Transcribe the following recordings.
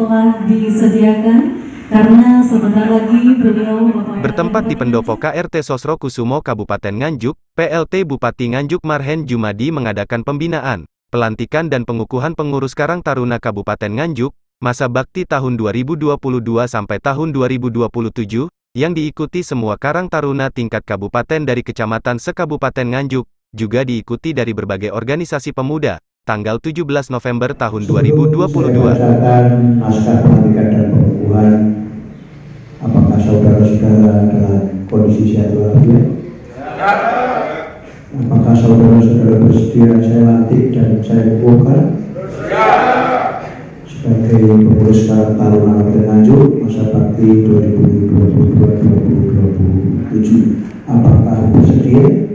telah disediakan karena sebentar lagi beliau bertempat di Pendopo KRT Sosro Kusumo Kabupaten Nganjuk, PLT Bupati Nganjuk Marhen Jumadi mengadakan pembinaan, pelantikan dan pengukuhan pengurus Karang Taruna Kabupaten Nganjuk, masa bakti tahun 2022 sampai tahun 2027, yang diikuti semua Karang Taruna tingkat kabupaten dari kecamatan se-Kabupaten Nganjuk, juga diikuti dari berbagai organisasi pemuda, tanggal 17 November tahun 2022. Saya bacakan naskah pelantikan dan pengukuhan. Apakah saudara-saudara dalam kondisi sehat walafiat? Apakah saudara-saudara bersedia saya lantik dan saya kukuhkan sebagai pengurus Karang Taruna Kabupaten Nganjuk masa bakti 2022-2027? Apakah bersedia?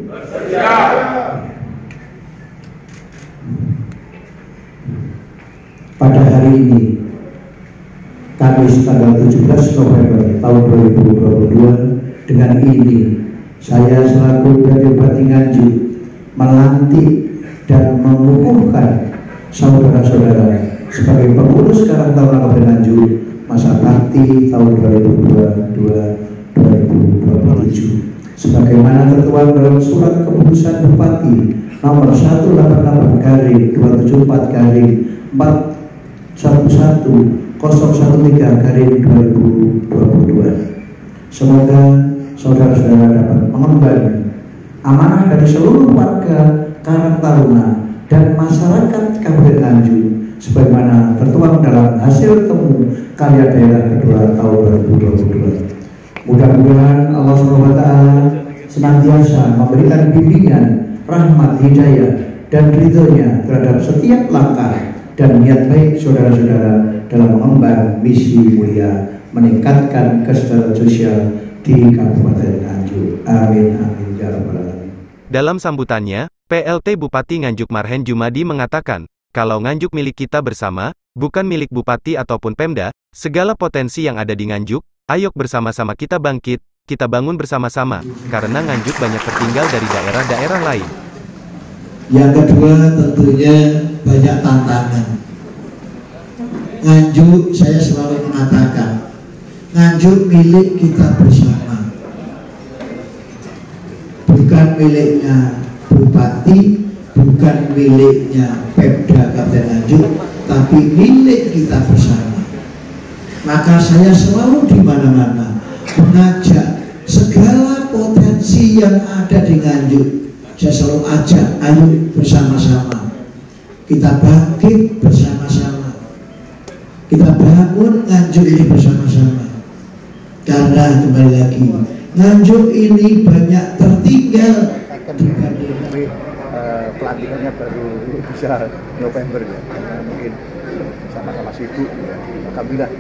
Pada hari ini, Kamis tanggal 17 November tahun 2022, dengan ini saya selaku Bupati Nganjuk melantik dan mengukuhkan saudara-saudara sebagai pengurus Karang Taruna Kabupaten Nganjuk masa bakti tahun 2022-2027 sebagaimana tertuang dalam surat keputusan Bupati nomor 188/411/013/2022. Semoga saudara-saudara dapat mengemban amanah dari seluruh warga Karang Taruna dan masyarakat Kabupaten Nganjuk sebagaimana tertuang dalam hasil temu karya daerah kedua tahun 2022. Mudah-mudahan Allah SWT senantiasa memberikan bimbingan, rahmat, hidayah, dan ridhonya terhadap setiap langkah dan niat baik saudara-saudara dalam mengemban misi mulia meningkatkan kesejahteraan sosial di Kabupaten Nganjuk. Amin amin ya rabbal alamin. Dalam sambutannya, PLT Bupati Nganjuk Marhen Jumadi mengatakan, kalau Nganjuk milik kita bersama, bukan milik Bupati ataupun Pemda, segala potensi yang ada di Nganjuk, ayo bersama-sama kita bangkit, kita bangun bersama-sama, karena Nganjuk banyak tertinggal dari daerah-daerah lain. Yang kedua tentunya banyak tantangan. Nganjuk, saya selalu mengatakan, Nganjuk milik kita bersama, bukan miliknya Bupati, bukan miliknya Pemda Kabupaten Nganjuk, tapi milik kita bersama. Maka saya selalu di mana-mana mengajak segala potensi yang ada di Nganjuk. Saya selalu ajak, ayo bersama-sama kita bangkit bersama-sama, kita bangun Nganjuk ini bersama-sama. Karena kembali lagi, Nganjuk ini banyak tertinggal dibanding pelantikannya baru bisa November ya, karena mungkin sama-sama sibuk ya. Alhamdulillah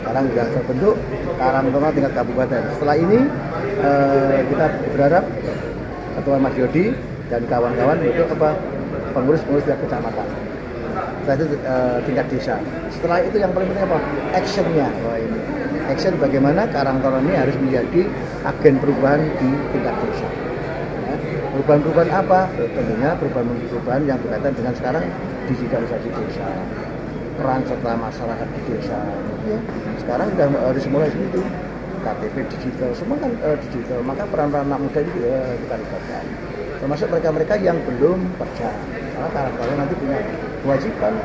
sekarang sudah terbentuk Karang Taruna tingkat kabupaten. Setelah ini kita berharap Ketua Mas Yodi dan kawan-kawan itu pengurus-pengurus tingkat kecamatan. Setelah itu tingkat desa. Setelah itu yang paling penting apa? Actionnya. Wah, ini action bagaimana Karang Taruna ini harus menjadi agen perubahan di tingkat desa. Perubahan-perubahan apa? Tentunya perubahan-perubahan yang berkaitan dengan sekarang digitalisasi desa, peran serta masyarakat di desa. Ya, sekarang sudah harus mulai seperti itu. KTP digital, semua kan digital. Maka peran-peran anak muda ini kita libatkan. Termasuk mereka-mereka yang belum percaya. Karena Karang Taruna nanti punya kewajiban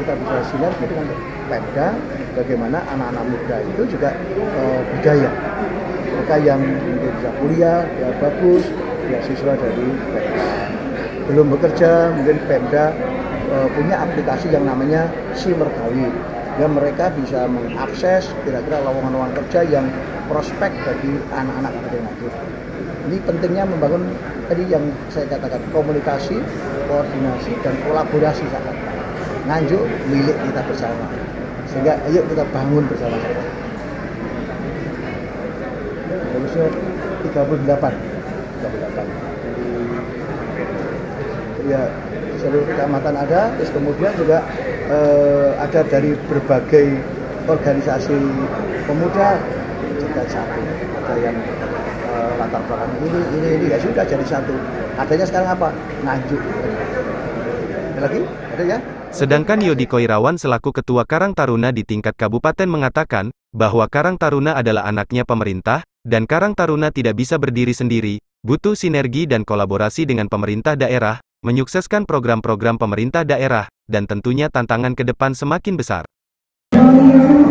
kita bisa sinergi dengan Pemda. Bagaimana anak-anak muda itu juga budaya. Mereka yang mungkin bisa kuliah, ya bagus. Beasiswa dari Pemda, belum bekerja, mungkin Pemda punya aplikasi yang namanya Si Mergawi, yang mereka bisa mengakses kira-kira lowongan-lowongan kerja yang prospek bagi anak-anak Kabupaten Nganjuk. Ini pentingnya membangun tadi yang saya katakan komunikasi, koordinasi, dan kolaborasi sangat. Nganjuk milik kita bersama, sehingga ayo kita bangun bersama-sama. Harusnya 38. Ya, seluruh kecamatan ada, terus kemudian juga ada dari berbagai organisasi pemuda juga satu. Ada yang latar belakang ini ya sudah jadi satu. Adanya sekarang apa? Nganjuk. Ada lagi? Ada ya? Sedangkan Yodi Koirawan selaku Ketua Karang Taruna di tingkat kabupaten mengatakan, bahwa Karang Taruna adalah anaknya pemerintah, dan Karang Taruna tidak bisa berdiri sendiri, butuh sinergi dan kolaborasi dengan pemerintah daerah, menyukseskan program-program pemerintah daerah, dan tentunya tantangan ke depan semakin besar.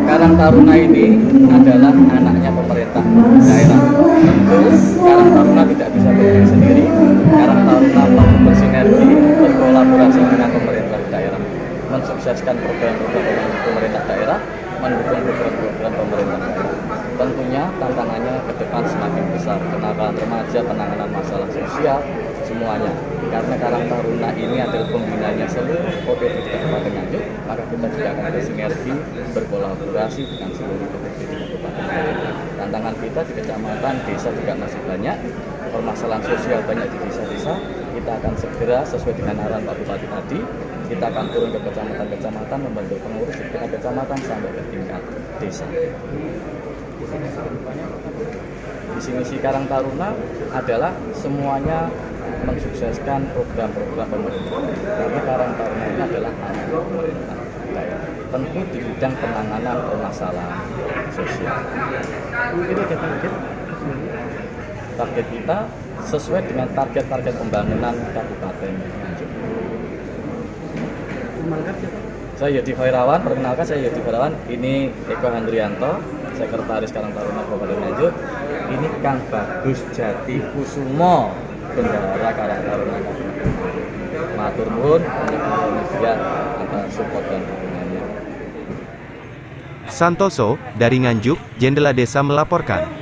Karang Taruna ini adalah anaknya pemerintah daerah. Tentu Karang Taruna tidak bisa berdiri sendiri. Karang Taruna perlu bersinergi, berkolaborasi dengan pemerintah daerah, mensukseskan program-program pemerintah daerah, mendukung program-program pemerintah daerah. Tentunya tantangannya ke depan semakin besar, kenakan remaja, penanganan masalah sosial, semuanya. Karena Karang Taruna ini adalah pembinanya seluruh OPD Kabupaten Nganjuk, maka kita juga akan bersinergi, berkolaborasi dengan seluruh OPD di Kabupaten Nganjuk. Tantangan kita di kecamatan, desa juga masih banyak, permasalahan sosial banyak di desa-desa. Kita akan segera sesuai dengan arahan Pak Bupati tadi, kita akan turun ke kecamatan-kecamatan, membantu pengurus di tingkat kecamatan sampai ke tingkat desa. Visi misi Karang Taruna adalah semuanya mensukseskan program-program pemerintah. Karena Karang Taruna ini adalah anak pemerintah daerah. Tentu di bidang penanganan permasalahan sosial. Target kita sesuai dengan target-target pembangunan Kabupaten Nganjuk. Saya Yodi Koirawan, perkenalkan saya Yodi Koirawan. Ini Eko Handrianto, Sekretaris Karang Taruna Kabupaten Nganjuk. Ini Kang Bagus Jati Kusumo, Bendahara Karang Taruna Kabupaten Nganjuk. Matur nuwun media atas support dan dukungannya. Santoso, dari Nganjuk, Jendela Desa melaporkan.